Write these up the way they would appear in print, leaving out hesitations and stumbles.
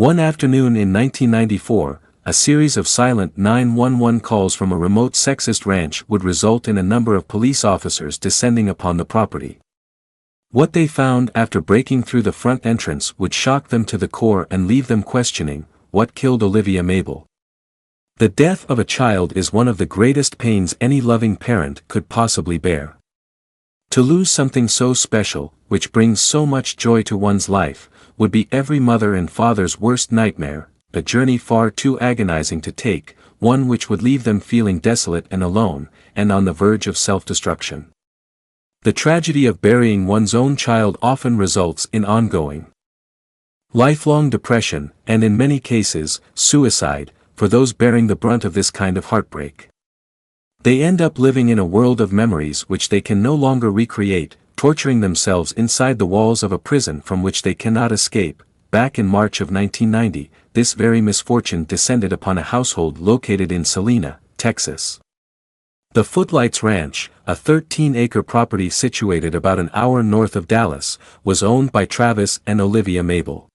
One afternoon in 1994, a series of silent 911 calls from a remote sexist ranch would result in a number of police officers descending upon the property. What they found after breaking through the front entrance would shock them to the core and leave them questioning, what killed Olivia Mabel? The death of a child is one of the greatest pains any loving parent could possibly bear. To lose something so special, which brings so much joy to one's life, would be every mother and father's worst nightmare, a journey far too agonizing to take, one which would leave them feeling desolate and alone, and on the verge of self-destruction. The tragedy of burying one's own child often results in ongoing, lifelong depression, and in many cases, suicide, for those bearing the brunt of this kind of heartbreak. They end up living in a world of memories which they can no longer recreate, torturing themselves inside the walls of a prison from which they cannot escape. Back in March of 1990, this very misfortune descended upon a household located in Salina, Texas. The Footlights Ranch, a 13-acre property situated about an hour north of Dallas, was owned by Travis and Olivia Mabel.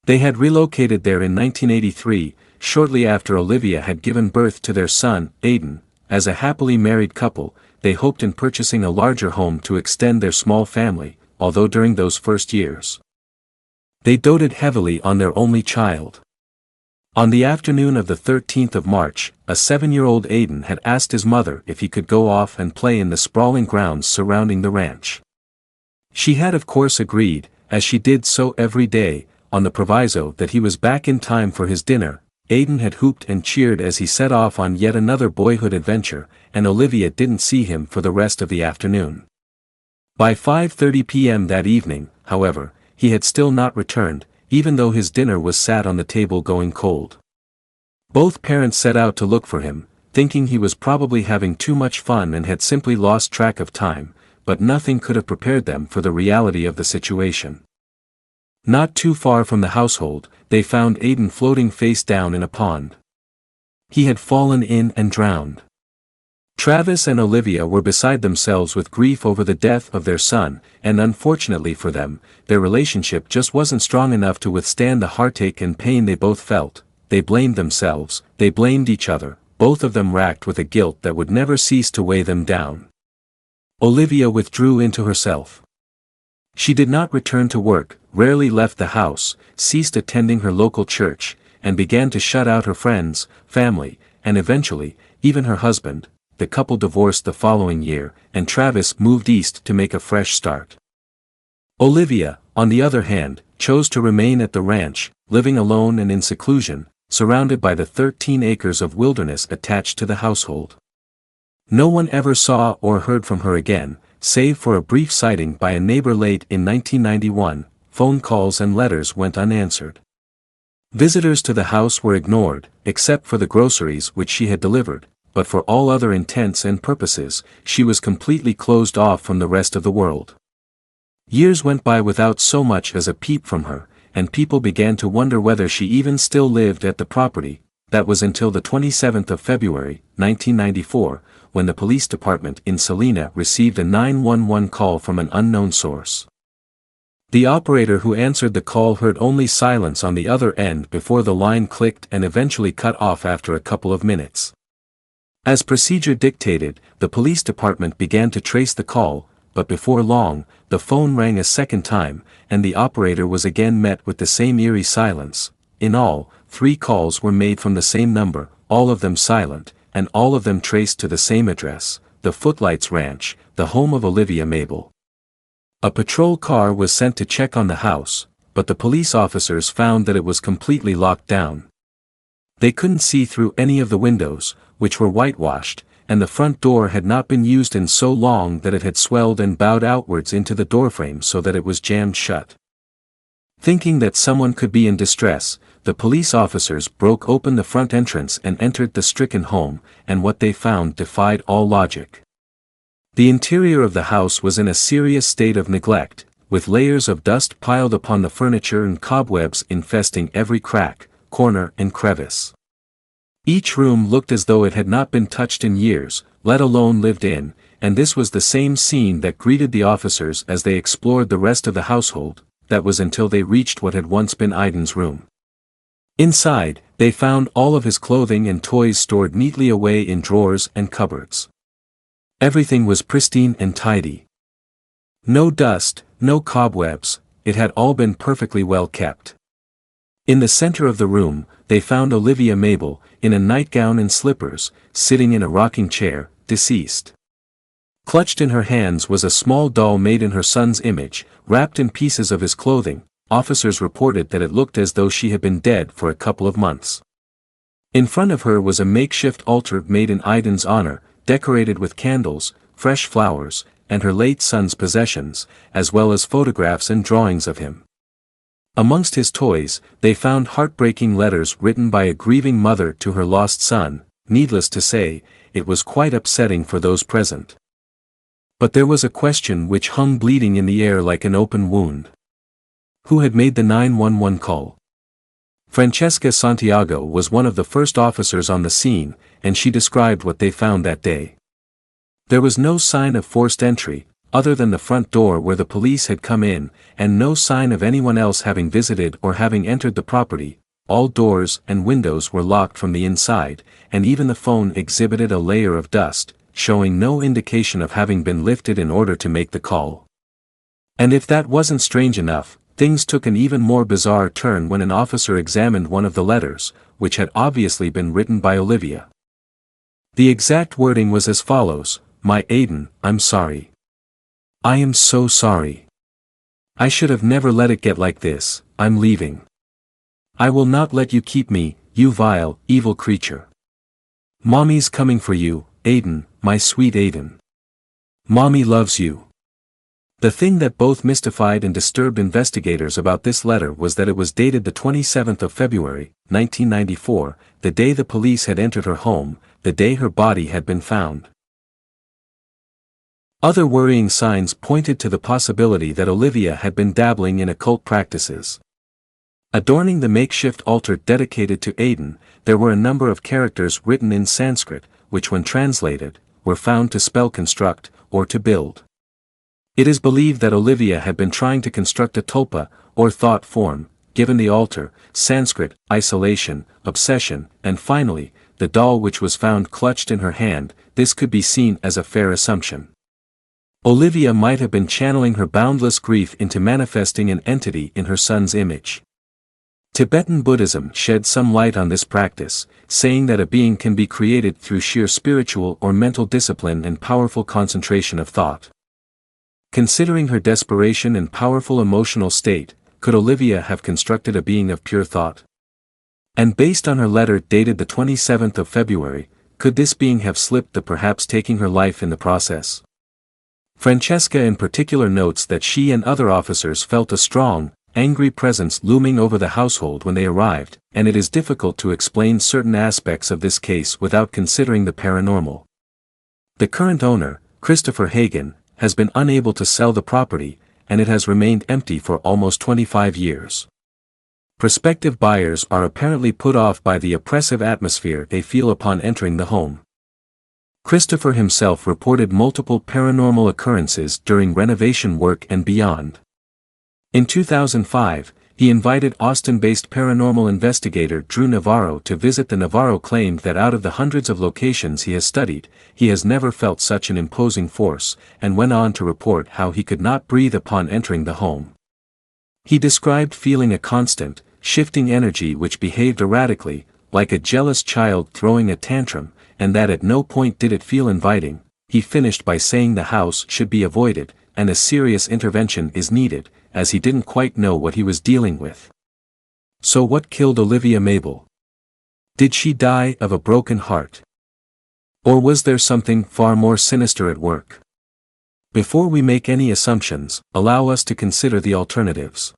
They had relocated there in 1983, shortly after Olivia had given birth to their son, Aiden. As a happily married couple, they hoped in purchasing a larger home to extend their small family, although during those first years, they doted heavily on their only child. On the afternoon of the 13th of March, a 7-year-old Aiden had asked his mother if he could go off and play in the sprawling grounds surrounding the ranch. She had of course agreed, as she did so every day, on the proviso that he was back in time for his dinner. Aiden had hooped and cheered as he set off on yet another boyhood adventure, and Olivia didn't see him for the rest of the afternoon. By 5:30 p.m. that evening, however, he had still not returned, even though his dinner was sat on the table going cold. Both parents set out to look for him, thinking he was probably having too much fun and had simply lost track of time, but nothing could have prepared them for the reality of the situation. Not too far from the household, they found Aiden floating face down in a pond. He had fallen in and drowned. Travis and Olivia were beside themselves with grief over the death of their son, and unfortunately for them, their relationship just wasn't strong enough to withstand the heartache and pain they both felt. They blamed themselves, they blamed each other, both of them racked with a guilt that would never cease to weigh them down. Olivia withdrew into herself. She did not return to work, rarely left the house, ceased attending her local church, and began to shut out her friends, family, and eventually, even her husband. The couple divorced the following year, and Travis moved east to make a fresh start. Olivia, on the other hand, chose to remain at the ranch, living alone and in seclusion, surrounded by the 13 acres of wilderness attached to the household. No one ever saw or heard from her again, save for a brief sighting by a neighbor late in 1991. Phone calls and letters went unanswered. Visitors to the house were ignored, except for the groceries which she had delivered, but for all other intents and purposes, she was completely closed off from the rest of the world. Years went by without so much as a peep from her, and people began to wonder whether she even still lived at the property. That was until the 27th of February, 1994, when the police department in Salina received a 911 call from an unknown source. The operator who answered the call heard only silence on the other end before the line clicked and eventually cut off after a couple of minutes. As procedure dictated, the police department began to trace the call, but before long, the phone rang a second time, and the operator was again met with the same eerie silence. In all, 3 calls were made from the same number, all of them silent, and all of them traced to the same address, the Footlights Ranch, the home of Olivia Mabel. A patrol car was sent to check on the house, but the police officers found that it was completely locked down. They couldn't see through any of the windows, which were whitewashed, and the front door had not been used in so long that it had swelled and bowed outwards into the doorframe so that it was jammed shut. Thinking that someone could be in distress, the police officers broke open the front entrance and entered the stricken home, and what they found defied all logic. The interior of the house was in a serious state of neglect, with layers of dust piled upon the furniture and cobwebs infesting every crack, corner and crevice. Each room looked as though it had not been touched in years, let alone lived in, and this was the same scene that greeted the officers as they explored the rest of the household. That was until they reached what had once been Aiden's room. Inside, they found all of his clothing and toys stored neatly away in drawers and cupboards. Everything was pristine and tidy. No dust, no cobwebs, it had all been perfectly well kept. In the center of the room, they found Olivia Mabel, in a nightgown and slippers, sitting in a rocking chair, deceased. Clutched in her hands was a small doll made in her son's image, wrapped in pieces of his clothing. Officers reported that it looked as though she had been dead for a couple of months. In front of her was a makeshift altar made in Aiden's honor, decorated with candles, fresh flowers, and her late son's possessions, as well as photographs and drawings of him. Amongst his toys, they found heartbreaking letters written by a grieving mother to her lost son. Needless to say, it was quite upsetting for those present. But there was a question which hung bleeding in the air like an open wound. Who had made the 911 call? Francesca Santiago was one of the first officers on the scene, and she described what they found that day. There was no sign of forced entry, other than the front door where the police had come in, and no sign of anyone else having visited or having entered the property. All doors and windows were locked from the inside, and even the phone exhibited a layer of dust, showing no indication of having been lifted in order to make the call. And if that wasn't strange enough, things took an even more bizarre turn when an officer examined one of the letters, which had obviously been written by Olivia. The exact wording was as follows: "My Aiden, I'm sorry. I am so sorry. I should have never let it get like this. I'm leaving. I will not let you keep me, you vile, evil creature. Mommy's coming for you, Aiden, my sweet Aiden. Mommy loves you." The thing that both mystified and disturbed investigators about this letter was that it was dated the 27th of February, 1994, the day the police had entered her home, the day her body had been found. Other worrying signs pointed to the possibility that Olivia had been dabbling in occult practices. Adorning the makeshift altar dedicated to Aiden, there were a number of characters written in Sanskrit, which when translated, were found to spell construct, or to build. It is believed that Olivia had been trying to construct a tulpa, or thought form, given the altar, Sanskrit, isolation, obsession, and finally, the doll which was found clutched in her hand. This could be seen as a fair assumption. Olivia might have been channeling her boundless grief into manifesting an entity in her son's image. Tibetan Buddhism shed some light on this practice, saying that a being can be created through sheer spiritual or mental discipline and powerful concentration of thought. Considering her desperation and powerful emotional state, could Olivia have constructed a being of pure thought? And based on her letter dated the 27th of February, could this being have slipped, perhaps taking her life in the process? Francesca in particular notes that she and other officers felt a strong, angry presence looming over the household when they arrived, and it is difficult to explain certain aspects of this case without considering the paranormal. The current owner, Christopher Hagen, has been unable to sell the property, and it has remained empty for almost 25 years. Prospective buyers are apparently put off by the oppressive atmosphere they feel upon entering the home. Christopher himself reported multiple paranormal occurrences during renovation work and beyond. In 2005, he invited Austin-based paranormal investigator Drew Navarro to visit. The Navarro claimed that out of the hundreds of locations he has studied, he has never felt such an imposing force, and went on to report how he could not breathe upon entering the home. He described feeling a constant, shifting energy which behaved erratically, like a jealous child throwing a tantrum, and that at no point did it feel inviting. He finished by saying the house should be avoided, and a serious intervention is needed, as he didn't quite know what he was dealing with. So what killed Olivia Mabel? Did she die of a broken heart? Or was there something far more sinister at work? Before we make any assumptions, allow us to consider the alternatives.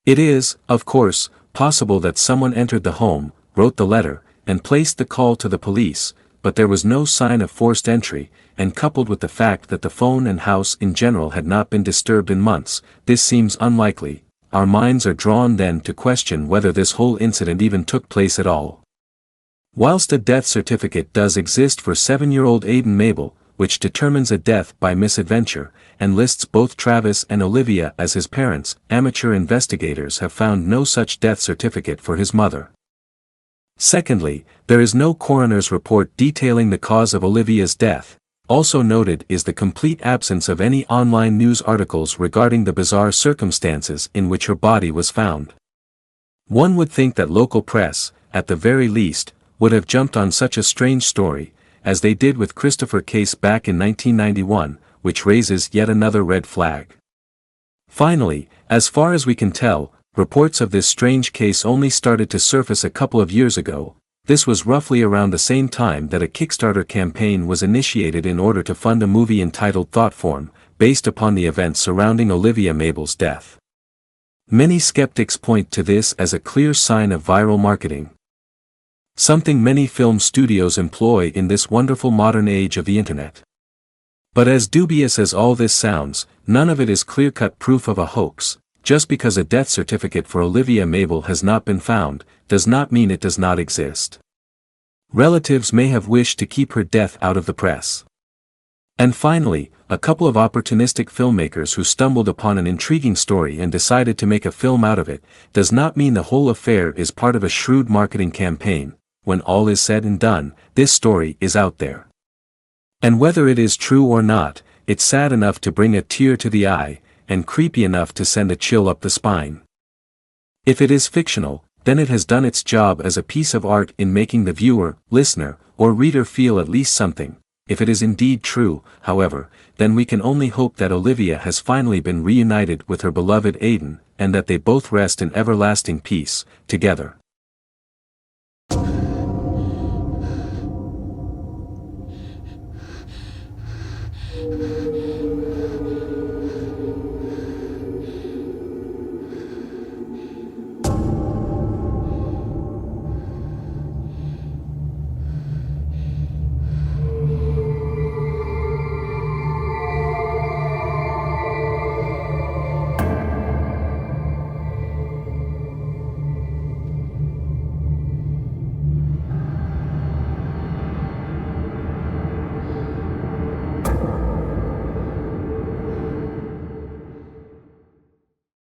It is, of course, possible that someone entered the home, wrote the letter, and placed the call to the police, but there was no sign of forced entry, and coupled with the fact that the phone and house in general had not been disturbed in months, this seems unlikely. Our minds are drawn then to question whether this whole incident even took place at all. Whilst a death certificate does exist for 7-year-old Aiden Mabel, which determines a death by misadventure, and lists both Travis and Olivia as his parents. Amateur investigators have found no such death certificate for his mother. Secondly, there is no coroner's report detailing the cause of Olivia's death. Also noted is the complete absence of any online news articles regarding the bizarre circumstances in which her body was found. One would think that local press, at the very least, would have jumped on such a strange story, as they did with Christopher case back in 1991, which raises yet another red flag. Finally, as far as we can tell, reports of this strange case only started to surface a couple of years ago. This was roughly around the same time that a Kickstarter campaign was initiated in order to fund a movie entitled Thoughtform, based upon the events surrounding Olivia Mabel's death. Many skeptics point to this as a clear sign of viral marketing. Something many film studios employ in this wonderful modern age of the internet. But as dubious as all this sounds, none of it is clear-cut proof of a hoax. Just because a death certificate for Olivia Mabel has not been found, does not mean it does not exist. Relatives may have wished to keep her death out of the press. And finally, a couple of opportunistic filmmakers who stumbled upon an intriguing story and decided to make a film out of it, does not mean the whole affair is part of a shrewd marketing campaign. When all is said and done, this story is out there. And whether it is true or not, it's sad enough to bring a tear to the eye, and creepy enough to send a chill up the spine. If it is fictional, then it has done its job as a piece of art in making the viewer, listener, or reader feel at least something. If it is indeed true, however, then we can only hope that Olivia has finally been reunited with her beloved Aiden, and that they both rest in everlasting peace, together.